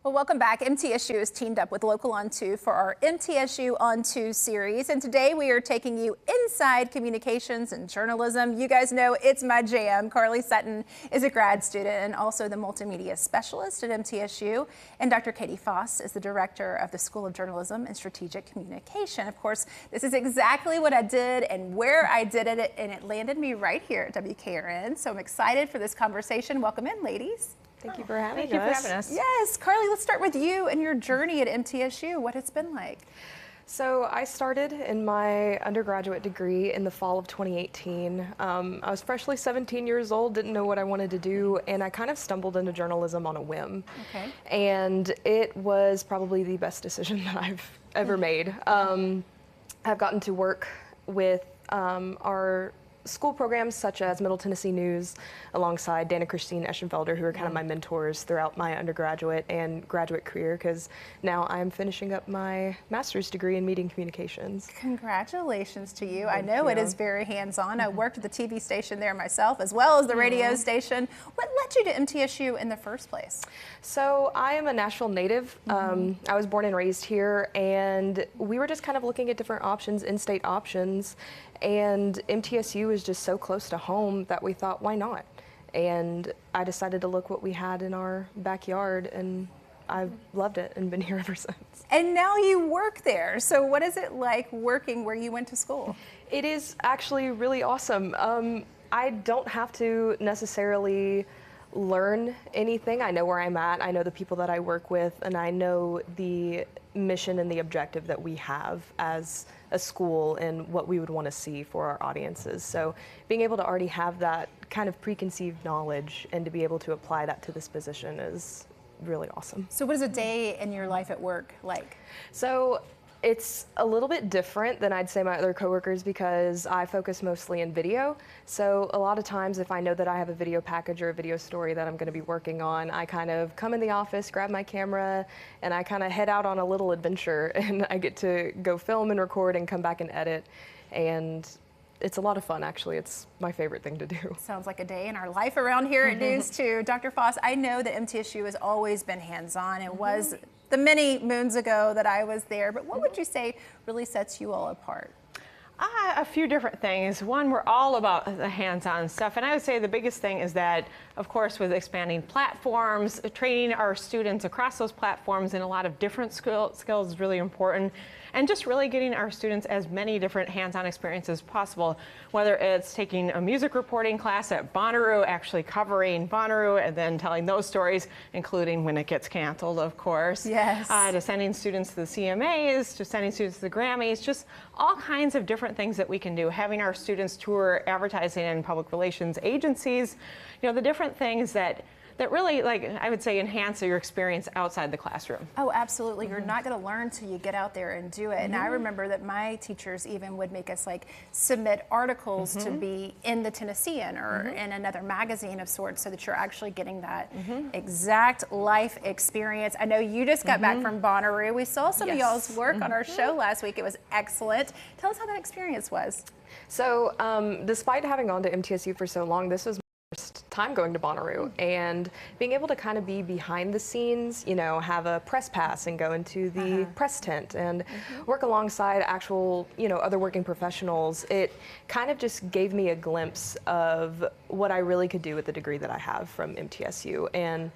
Well, welcome back. MTSU is teamed up with Local on 2 for our MTSU on 2 series. And today we are taking you inside communications and journalism. You guys know it's my jam. Carly Sutton is a grad student and also the multimedia specialist at MTSU. And Dr. Katie Foss is the director of the School of Journalism and Strategic Communication. Of course, this is exactly what I did and where I did it, and it landed me right here at WKRN. So I'm excited for this conversation. Welcome in, ladies. Thank you for having us. Thank you for having us. Yes, Carly, let's start with you and your journey at MTSU, what it's been like. So I started in my undergraduate degree in the fall of 2018. I was freshly 17 years old, didn't know what I wanted to do, and I kind of stumbled into journalism on a whim. Okay. And it was probably the best decision that I've ever made. I've gotten to work with our school programs such as Middle Tennessee News alongside Dana Christine Eschenfelder, who are kind of my mentors throughout my undergraduate and graduate career, because now I'm finishing up my master's degree in media communications. Congratulations to you. Thank I know you. it is very hands-on. I worked at the TV station there myself as well as the radio station. What led you to MTSU in the first place? So I am a Nashville native. I was born and raised here, and we were just kind of looking at different options, in-state options, and MTSU is just so close to home that we thought, why not? And I decided to look what we had in our backyard, and I've loved it and been here ever since. And now you work there. So what is it like working where you went to school? It is actually really awesome. I don't have to necessarily learn anything. I know where I'm at, I know the people that I work with, and I know the mission and the objective that we have as a school and what we would want to see for our audiences. So being able to already have that kind of preconceived knowledge and to be able to apply that to this position is really awesome. So what is a day in your life at work like? So it's a little bit different than I'd say my other coworkers because I focus mostly in video. So a lot of times if I know that I have a video package or a video story that I'm going to be working on, I kind of come in the office, grab my camera, and I kind of head out on a little adventure, and I get to go film and record and come back and edit. And it's a lot of fun, actually. It's my favorite thing to do. Sounds like a day in our life around here at News 2. Dr. Foss, I know that MTSU has always been hands-on. It was the many moons ago that I was there, but what would you say really sets you all apart? A few different things. One, we're all about the hands-on stuff, and I would say the biggest thing is that, of course, with expanding platforms, training our students across those platforms in a lot of different skills is really important, and just really getting our students as many different hands-on experiences as possible, whether it's taking a music reporting class at Bonnaroo, actually covering Bonnaroo, and then telling those stories, including when it gets canceled, of course. Yes. To sending students to the CMAs, to sending students to the Grammys, just all kinds of different things that we can do. Having our students tour advertising and public relations agencies, you know, the different things that really, like, I would say, enhance your experience outside the classroom. Oh, absolutely. You're not going to learn till you get out there and do it. And I remember that my teachers even would make us like submit articles to be in the Tennessean or in another magazine of sorts, so that you're actually getting that exact life experience. I know you just got back from Bonnaroo. We saw some of y'all's work on our show last week. It was excellent. Tell us how that experience was. So despite having gone to MTSU for so long, this was first time going to Bonnaroo, and being able to kind of be behind the scenes, you know, have a press pass and go into the press tent and work alongside actual, you know, other working professionals. It kind of just gave me a glimpse of what I really could do with the degree that I have from MTSU, and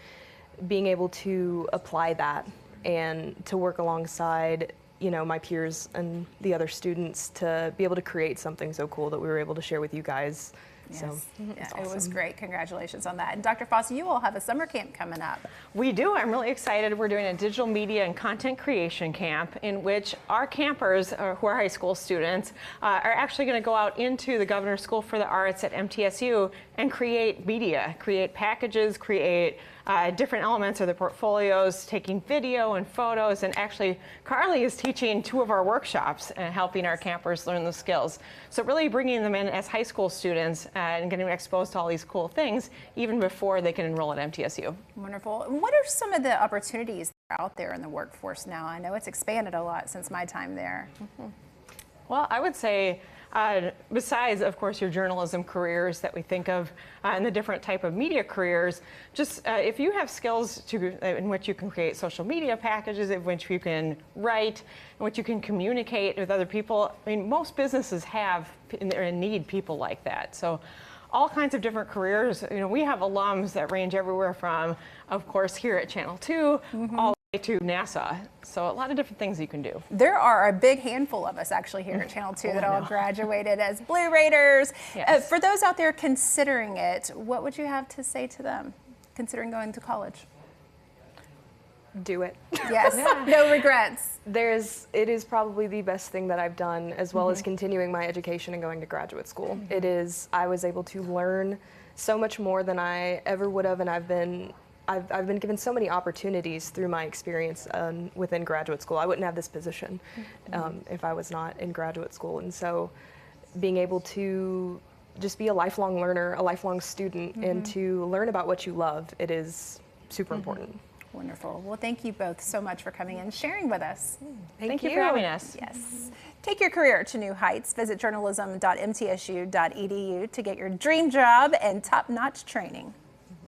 being able to apply that and to work alongside, you know, my peers and the other students to be able to create something so cool that we were able to share with you guys. Yes. So Yeah, awesome. It was great. Congratulations on that. And Dr. Foss, you all have a summer camp coming up. We do. I'm really excited. We're doing a digital media and content creation camp in which our campers, who are high school students, are actually going to go out into the Governor's School for the Arts at MTSU and create media, create packages, create different elements of the portfolios, taking video and photos, and actually Carly is teaching 2 of our workshops and helping our campers learn the skills. So really bringing them in as high school students and getting them exposed to all these cool things even before they can enroll at MTSU. Wonderful. And what are some of the opportunities that are out there in the workforce now? I know it's expanded a lot since my time there. Well, I would say besides, of course, your journalism careers that we think of and the different type of media careers, just if you have skills in which you can create social media packages, in which you can write, in which you can communicate with other people. I mean, most businesses have and need people like that. So all kinds of different careers. You know, we have alums that range everywhere from, of course, here at Channel 2, all the way to NASA. So a lot of different things you can do. There are a big handful of us actually here at Channel 2 that all graduated as Blue Raiders. Yes. For those out there considering it, what would you have to say to them considering going to college? Do it. Yes, no regrets. It is probably the best thing that I've done, as well as continuing my education and going to graduate school. I was able to learn so much more than I ever would have, and I've been given so many opportunities through my experience within graduate school. I wouldn't have this position if I was not in graduate school, and so being able to just be a lifelong learner, a lifelong student, and to learn about what you love, it is super important. Wonderful. Well, thank you both so much for coming and sharing with us. Thank you for having us. Yes. Take your career to new heights. Visit journalism.mtsu.edu to get your dream job and top-notch training.